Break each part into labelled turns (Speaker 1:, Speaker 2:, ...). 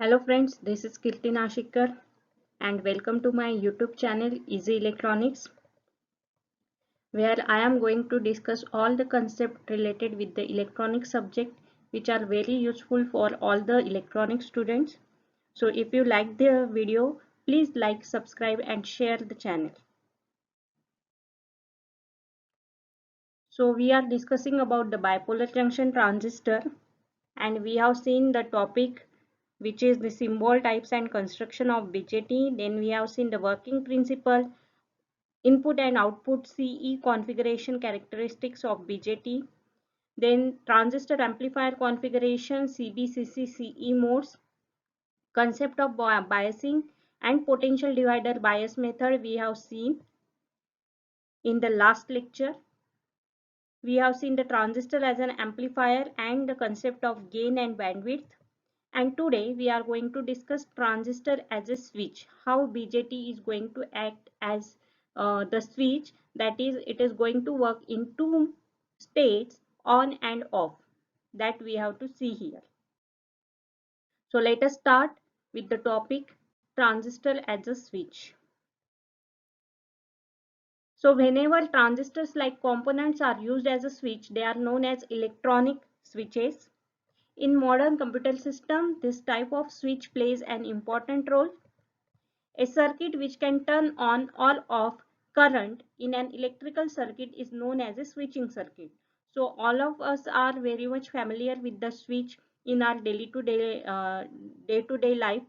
Speaker 1: Hello friends, this is Kirti Nashikar and welcome to my YouTube channel Easy Electronics, where I am going to discuss all the concepts related with the electronic subject which are very useful for all the electronic students. So if you like the video, please like, subscribe and share the channel. So we are discussing about the bipolar junction transistor and we have seen the topic which is the symbol types and construction of BJT. Then we have seen the working principle, input and output CE configuration characteristics of BJT, then transistor amplifier configuration, CBCC CE modes, concept of biasing and potential divider bias method we have seen in the last lecture. We have seen the transistor as an amplifier and the concept of gain and bandwidth. And today we are going to discuss transistor as a switch, how BJT is going to act as the switch, that is it is going to work in two states, on and off, that we have to see here. So let us start with the topic transistor as a switch. So whenever transistors like components are used as a switch, they are known as electronic switches. In modern computer system, this type of switch plays an important role. A circuit which can turn on or off current in an electrical circuit is known as a switching circuit. So all of us are very much familiar with the switch in our day-to-day life.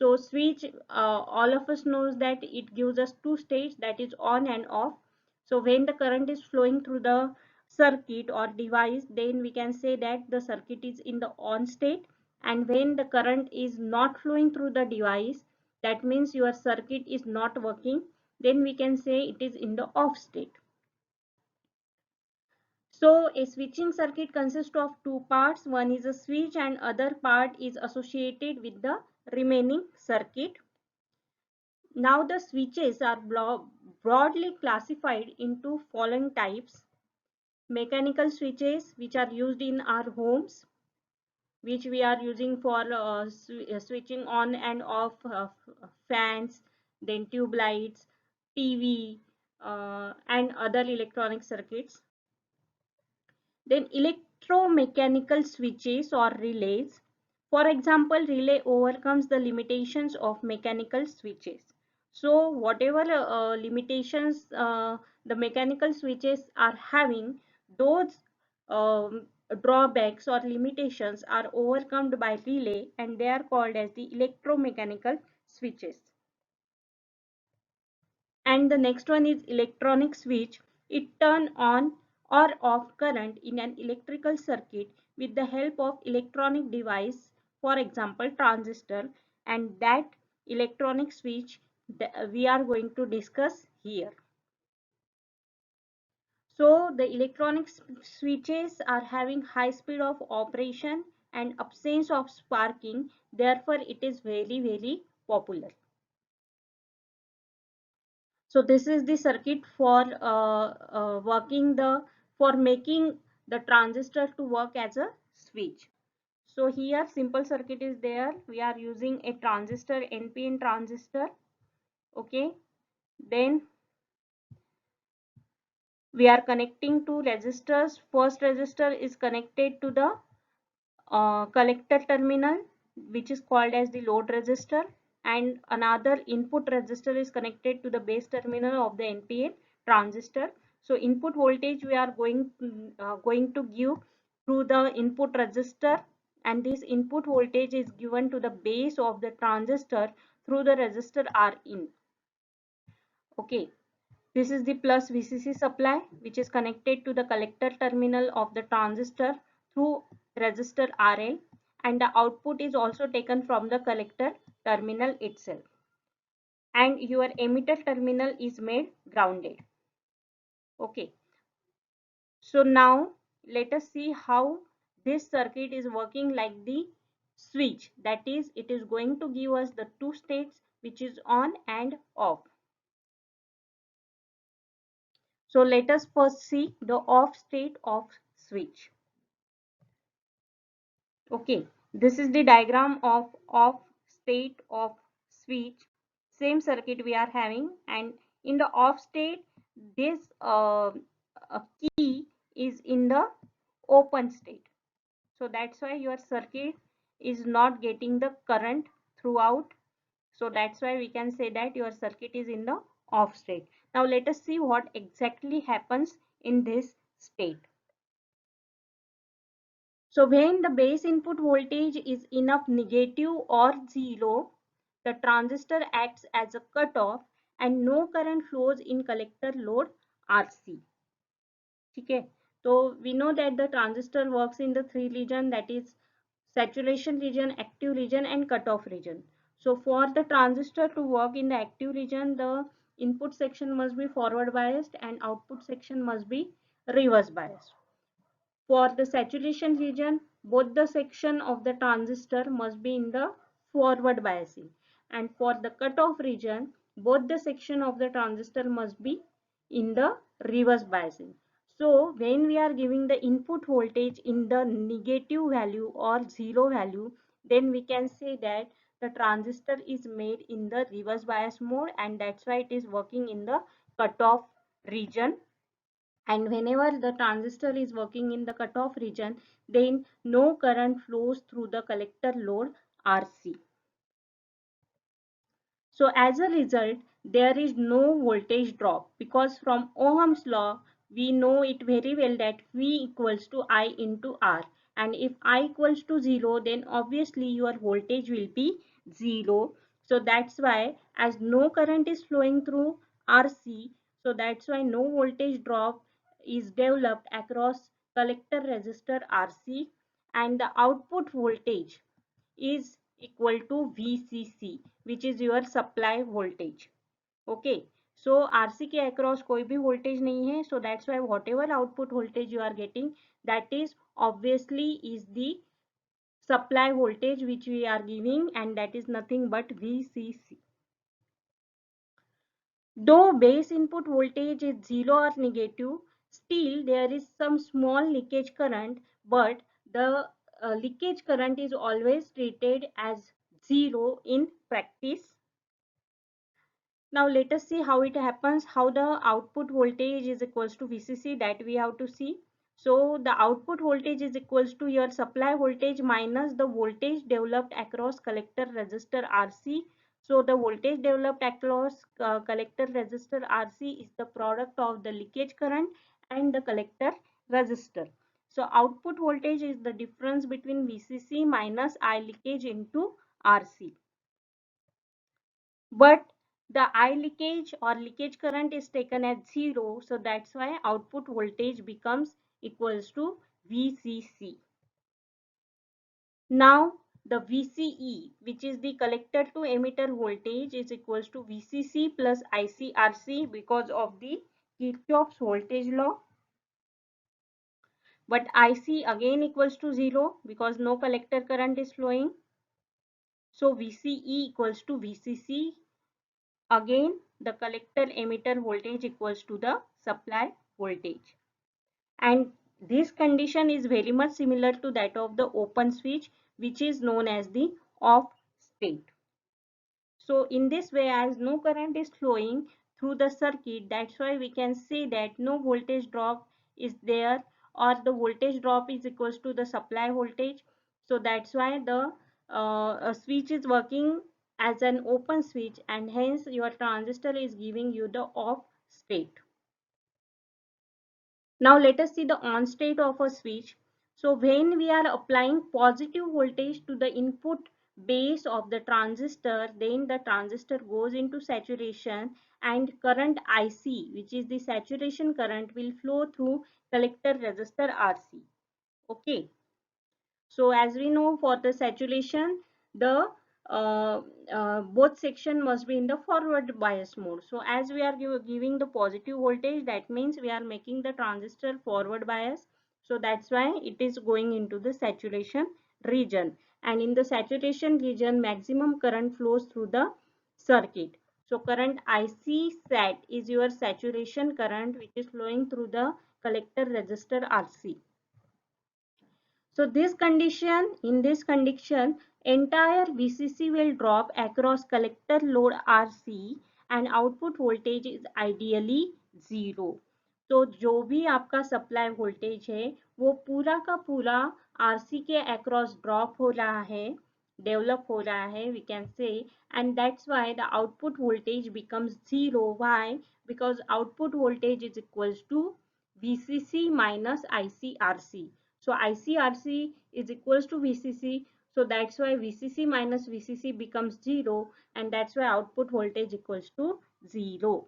Speaker 1: So switch, all of us knows that it gives us two states, that is on and off. So when the current is flowing through the circuit or device, then we can say that the circuit is in the on state, and when the current is not flowing through the device, that means your circuit is not working, then we can say it is in the off state. So a switching circuit consists of two parts. One is a switch and other part is associated with the remaining circuit. Now the switches are broadly classified into following types: mechanical switches, which are used in our homes, which we are using for switching on and off fans, then tube lights, TV, and other electronic circuits. Then electromechanical switches or relays. For example, relay overcomes the limitations of mechanical switches. So whatever limitations the mechanical switches are having, those um, drawbacks or limitations are overcome by relay, and they are called as the electromechanical switches. And the next one is electronic switch. It turn on or off current in an electrical circuit with the help of electronic device, for example transistor, and that electronic switch we are going to discuss here. So the electronic switches are having high speed of operation and absence of sparking, therefore it is very popular. So this is the circuit for making the transistor to work as a switch. So here simple circuit is there. We are using a transistor, NPN transistor. Okay. Then we are connecting two resistors. First resistor is connected to the collector terminal, which is called as the load resistor, and another input resistor is connected to the base terminal of the NPN transistor. So input voltage we are going to give through the input resistor, and this input voltage is given to the base of the transistor through the resistor Rin. Okay. This is the plus VCC supply, which is connected to the collector terminal of the transistor through resistor RL, and the output is also taken from the collector terminal itself, and your emitter terminal is made grounded. Okay. So now let us see how this circuit is working like the switch, that is it is going to give us the two states, which is on and off. So let us first see the off state of switch. Okay, This is the diagram of off state of switch. Same circuit we are having, and in the off state, this key is in the open state. So that's why your circuit is not getting the current throughout. So that's why we can say that your circuit is in the off state. Now let us see what exactly happens in this state. So when the base input voltage is enough negative or zero, the transistor acts as a cutoff and no current flows in collector load RC. Okay, so we know that the transistor works in the three region, that is saturation region, active region and cutoff region. So for the transistor to work in the active region, the input section must be forward biased and output section must be reverse biased. For the saturation region, both the section of the transistor must be in the forward biasing, and for the cutoff region, both the section of the transistor must be in the reverse biasing. So when we are giving the input voltage in the negative value or zero value, then we can say that the transistor is made in the reverse bias mode, and that's why it is working in the cutoff region. And whenever the transistor is working in the cutoff region, then no current flows through the collector load RC. So as a result, there is no voltage drop, because from Ohm's law, we know it very well that V equals to I into R. And if I equals to 0, then obviously your voltage will be 0. So that's why, as no current is flowing through RC, so that's why no voltage drop is developed across collector resistor RC, and the output voltage is equal to VCC, which is your supply voltage. Okay, so RC के across कोई भी voltage नहीं है, so that's why whatever output voltage you are getting, that is obviously is the supply voltage which we are giving, and that is nothing but VCC. Though base input voltage is 0 or negative, still there is some small leakage current, but the leakage current is always treated as 0 in practice. Now let us see how it happens, how the output voltage is equals to VCC, that we have to see. So the output voltage is equals to your supply voltage minus the voltage developed across collector resistor RC. So the voltage developed across collector resistor RC is the product of the leakage current and the collector resistor. So output voltage is the difference between VCC minus I leakage into RC. But the I leakage or leakage current is taken as 0, so that's why output voltage becomes equals to VCC. Now the VCE, which is the collector to emitter voltage, is equals to VCC plus ICRC because of the Kirchhoff's voltage law. But IC again equals to 0 because no collector current is flowing. So VCE equals to VCC. Again, the collector emitter voltage equals to the supply voltage. And this condition is very much similar to that of the open switch, which is known as the off state. So in this way, as no current is flowing through the circuit, that's why we can say that no voltage drop is there, or the voltage drop is equals to the supply voltage. So that's why the switch is working as an open switch, and hence your transistor is giving you the off state. Now let us see the on state of a switch. So when we are applying positive voltage to the input base of the transistor, then the transistor goes into saturation, and current IC, which is the saturation current, will flow through collector resistor RC. Okay. So as we know, for the saturation, the both section must be in the forward bias mode. So as we are giving the positive voltage, that means we are making the transistor forward bias. So that's why it is going into the saturation region. And in the saturation region, maximum current flows through the circuit. So current IC sat is your saturation current, which is flowing through the collector resistor RC. So in this condition, entire VCC will drop across collector load RC and output voltage is ideally 0. तो जो भी आपका supply voltage है वो पूरा का पूरा RC के अक्रॉस ड्रॉप हो रहा है, डेवलप हो रहा है, we can say, and that's why the output voltage becomes 0. Why? Because output voltage is equals to VCC minus ICRC. So ICRC is equals to VCC. So that's why VCC minus VCC becomes 0, and that's why output voltage equals to 0.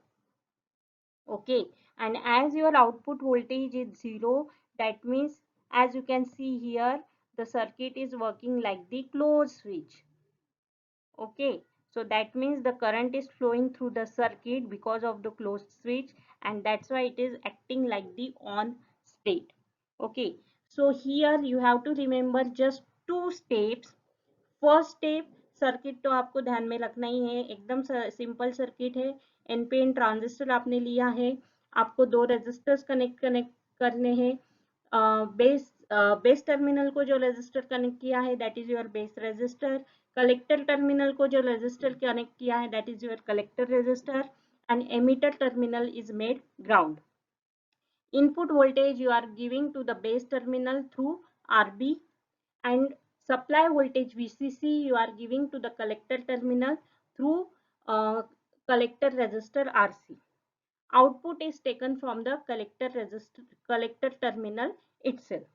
Speaker 1: Okay, and as your output voltage is 0, that means, as you can see here, the circuit is working like the closed switch. Okay, so that means the current is flowing through the circuit because of the closed switch, and that's why it is acting like the on state. Okay, so here you have to remember just two steps. First step, circuit तो आपको ध्यान में रखना ही है, एकदम simple circuit है, NPN transistor आपने लिया है, आपको दो रेजिस्टर्स कनेक्ट करने हैं, बेस टर्मिनल को जो रेजिस्टर कनेक्ट किया है that is your base register, collector terminal को जो रेजिस्टर कनेक्ट किया है that is your collector register, and emitter terminal is made ground. Input voltage you are giving to the base terminal through RB, and supply voltage VCC you are giving to the collector terminal through collector resistor RC. Output is taken from the collector terminal itself.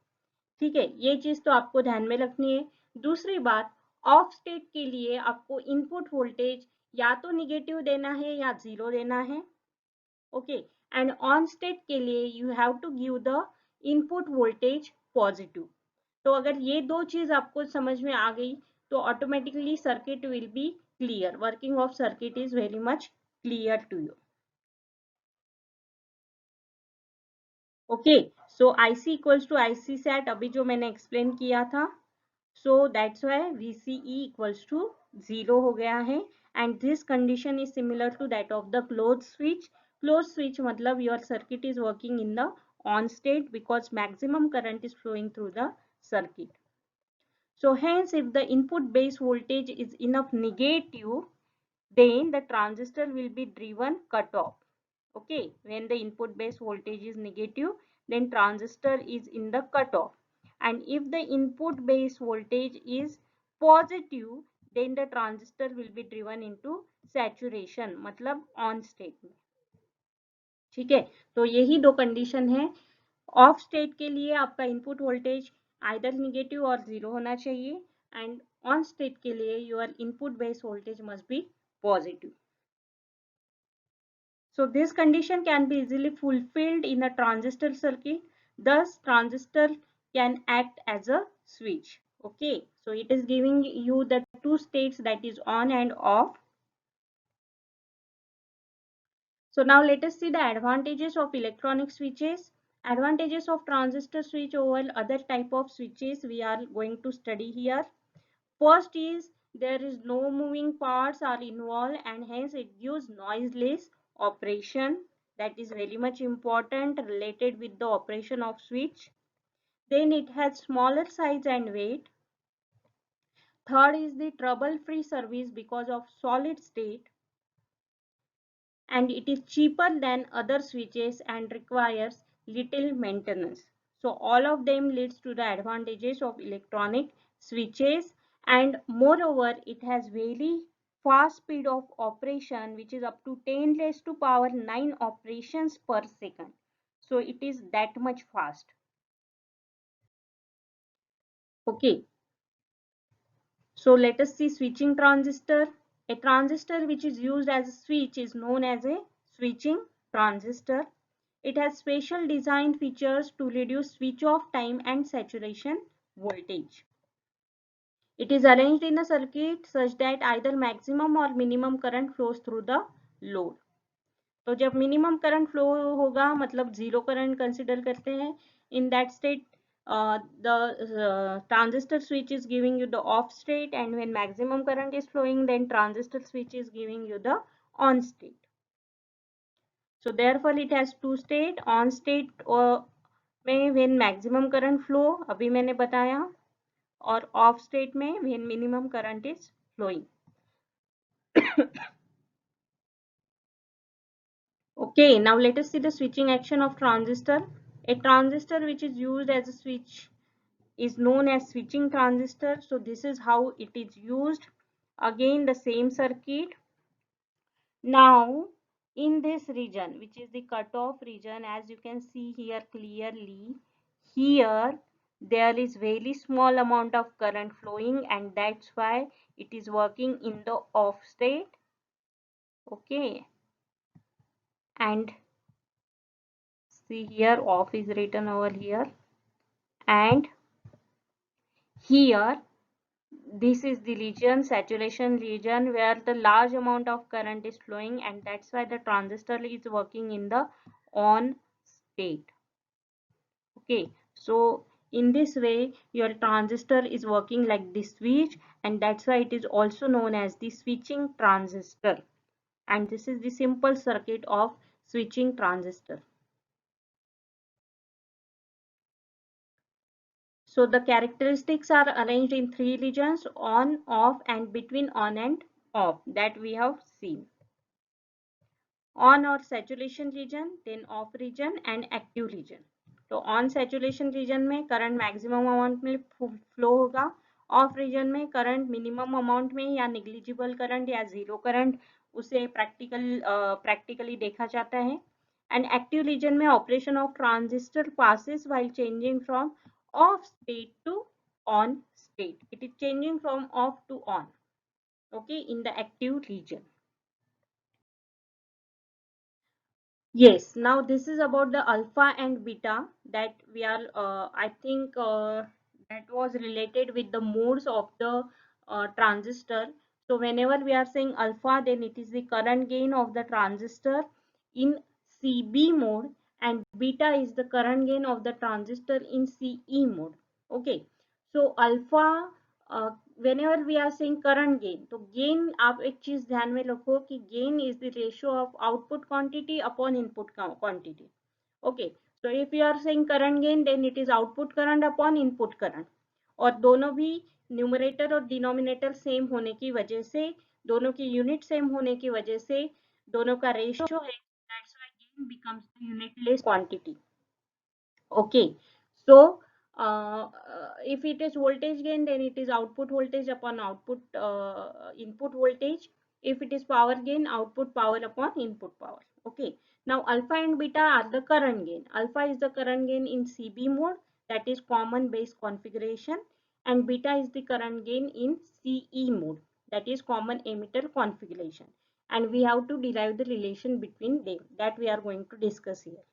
Speaker 1: ठीक है, ये चीज तो आपको ध्यान में रखनी है. दूसरी बात, ऑफ स्टेट के लिए आपको इनपुट वोल्टेज या तो निगेटिव देना है या जीरो देना है. ओके, एंड ऑन स्टेट के लिए you have to give the input voltage positive. तो अगर ये दो चीज आपको समझ में आ गई तो automatically circuit will be clear. Working of circuit is very much clear to you. Okay, so IC equals to IC set अभी जो मैंने एक्सप्लेन किया था. So that's why VCE equals to 0 हो गया है, and this condition is similar to that of the close switch. Close switch मतलब your circuit is working in the on state because maximum current is flowing through the circuit. So hence if the input base voltage is enough negative, then the transistor will be driven cut off. Okay, when the input base voltage is negative, then transistor is in the cutoff. And if the input base voltage is positive, then the transistor will be driven into saturation, मतलब on state में. ठीक है, तो यही दो condition है. Of state के लिए आपका इनपुट वोल्टेज आइदर नेगेटिव और जीरो होना चाहिए, एंड ऑन स्टेट के लिए your input base voltage must be positive. So this condition can be easily fulfilled in a transistor circuit. Thus, transistor can act as a switch. Okay, so it is giving you the two states, that is on and off. So now let us see the advantages of electronic switches. Advantages of transistor switch over other type of switches we are going to study here. First is there is no moving parts are involved, and hence it gives noiseless operation. That is very much important related with the operation of switch. Then it has smaller size and weight. Third is the trouble-free service because of solid state, and it is cheaper than other switches and requires little maintenance. So all of them leads to the advantages of electronic switches, and moreover it has very fast speed of operation, which is up to 10 raised to power 9 operations per second. So it is that much fast. Okay, so let us see switching transistor. A transistor which is used as a switch is known as a switching transistor. It has special design features to reduce switch off time and saturation voltage. It is arranged in a circuit such that either maximum or minimum current flows through the load. तो जब minimum current flow होगा मतलब zero current consider करते हैं, in that state the transistor switch is giving you the off state, and when maximum current is flowing then transistor switch is giving you the on state. So therefore it has two state, on state में when maximum current flow अभी मैंने बताया, और off state में when minimum current is flowing. Okay, now let us see the switching action of transistor. A transistor which is used as a switch is known as switching transistor. So this is how it is used. Again the same circuit. Now in this region, which is the cutoff region, as you can see here clearly, here there is very small amount of current flowing, and that's why it is working in the off state. Okay, and see here off is written over here, and here this is the region, saturation region, where the large amount of current is flowing, and that's why the transistor is working in the on state. Okay, so in this way your transistor is working like this switch, and that's why it is also known as the switching transistor. And this is the simple circuit of switching transistor. So the characteristics are arranged in three regions: on, off, and between on and off, that we have seen. On or saturation region, then off region and active region. तो on saturation region में current maximum amount में flow होगा, of reason में current minimum amount में या negligible current या zero current उसे practically देखा जाता है. एंड एक्टिव रीजन में operation of transistor passes while changing from off state to on state. It is changing from off to on, okay, in the active region. Yes, now this is about the alpha and beta that we are, I think that was related with the modes of the transistor. So whenever we are saying alpha, then it is the current gain of the transistor in CB mode, and beta is the current gain of the transistor in CE mode. Okay, so alpha, whenever we are saying current gain, तो gain आप एक चीज ध्यान में रखो कि gain is the ratio of output quantity upon input quantity. Okay, so if you are saying current gain, then it is output current upon input current. और दोनों भी न्यूमरेटर और डिनोमिनेटर सेम होने की वजह से, दोनों की यूनिट सेम होने की वजह से दोनों का रेशियो है, that's why gain becomes the unitless quantity. Okay, so if it is voltage gain, then it is output voltage upon output input voltage. If it is power gain, output power upon input power. Okay, now alpha and beta are the current gain. Alpha is the current gain in CB mode, that is common base configuration, and beta is the current gain in CE mode, that is common emitter configuration. And we have to derive the relation between them, that we are going to discuss here.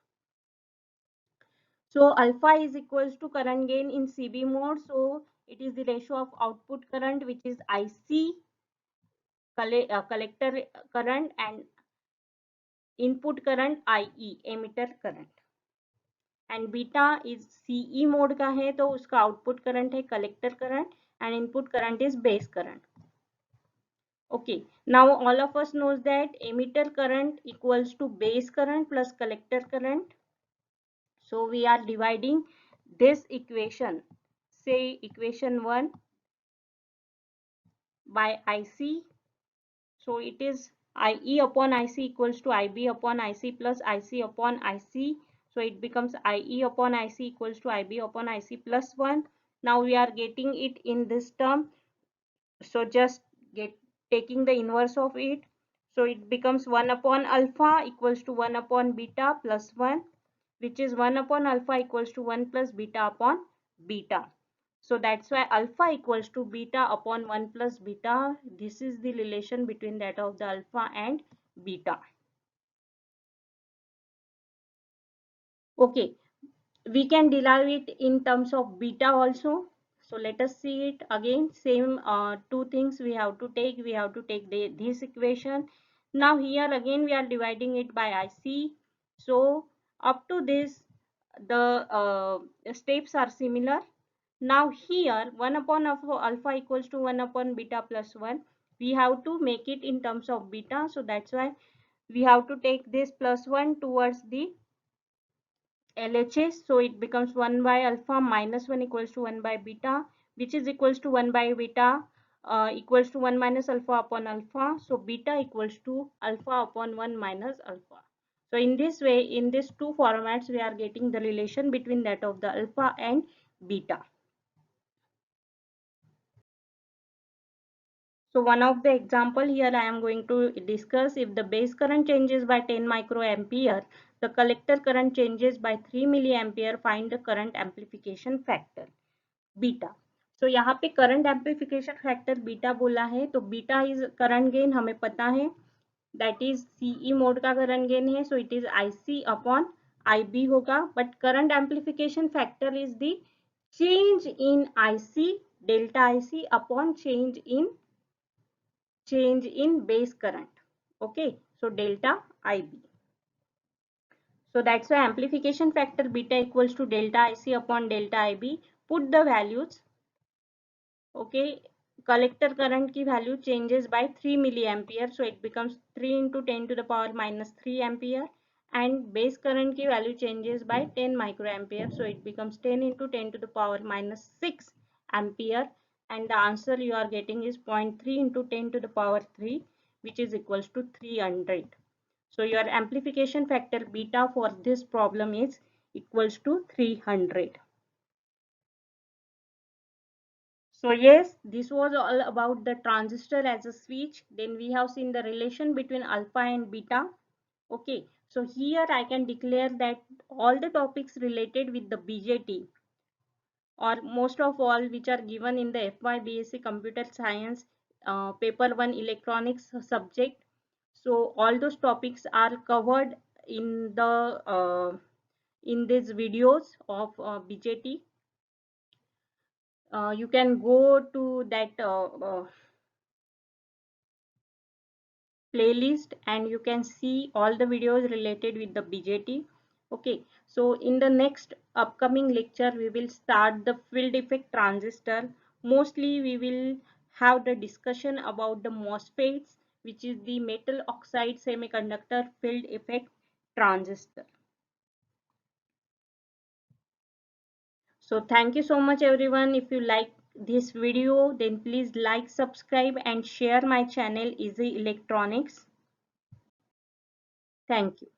Speaker 1: So alpha is equals to current gain in CB mode. So it is the ratio of output current, which is IC, collector current, and input current IE, emitter current. And beta is CE mode का है, तो उसका output current है collector current, and input current is base current. Okay, now all of us knows that emitter current equals to base current plus collector current. So we are dividing this equation, say equation 1 by IC. So it is IE upon IC equals to IB upon IC plus IC upon IC. So it becomes IE upon IC equals to IB upon IC plus 1. Now we are getting it in this term. So just taking the inverse of it. So it becomes 1 upon alpha equals to 1 upon beta plus 1, which is 1 upon alpha equals to 1 plus beta upon beta. So that's why alpha equals to beta upon 1 plus beta. This is the relation between that of the alpha and beta. Okay, we can derive it in terms of beta also. So let us see it again. Same two things we have to take. We have to take this equation. Now here again we are dividing it by IC. So up to this the steps are similar. Now here 1 upon alpha equals to 1 upon beta plus 1. We have to make it in terms of beta. So that's why we have to take this plus 1 towards the LHS, so it becomes 1 by alpha minus 1 equals to 1 by beta, which is equals to 1 by beta equals to 1 minus alpha upon alpha. So beta equals to alpha upon 1 minus alpha. So in this way, in these two formats, we are getting the relation between that of the alpha and beta. So one of the example here I am going to discuss, if the base current changes by 10 microampere, the collector current changes by 3 milliampere, find the current amplification factor beta. So यहाँ पे current amplification factor beta बोला है, तो beta is current gain हमें पता है, that is CE mode का current gain है, so it is IC upon IB होगा. But current amplification factor is the change in IC delta IC upon change in base current. Okay, so delta IB. So that's why amplification factor beta equals to delta IC upon delta IB. Put the values. Okay, collector current की value changes by 3 milliampere, so it becomes 3 into 10 to the power minus 3 ampere, and base current की value changes by 10 microampere, so it becomes 10 into 10 to the power minus 6 ampere, and the answer you are getting is 0.3 into 10 to the power 3, which is equals to 300. So your amplification factor beta for this problem is equals to 300. So yes, this was all about the transistor as a switch. Then we have seen the relation between alpha and beta. Okay, so here I can declare that all the topics related with the BJT, or most of all which are given in the FY BSc Computer Science paper 1 electronics subject. So all those topics are covered in the in these videos of BJT. You can go to that playlist and you can see all the videos related with the BJT. Okay, so in the next upcoming lecture we will start the field effect transistor. Mostly we will have the discussion about the MOSFETs, which is the metal oxide semiconductor field effect transistor. So thank you so much everyone. If you like this video, then please like, subscribe and share my channel Easy Electronics. Thank you.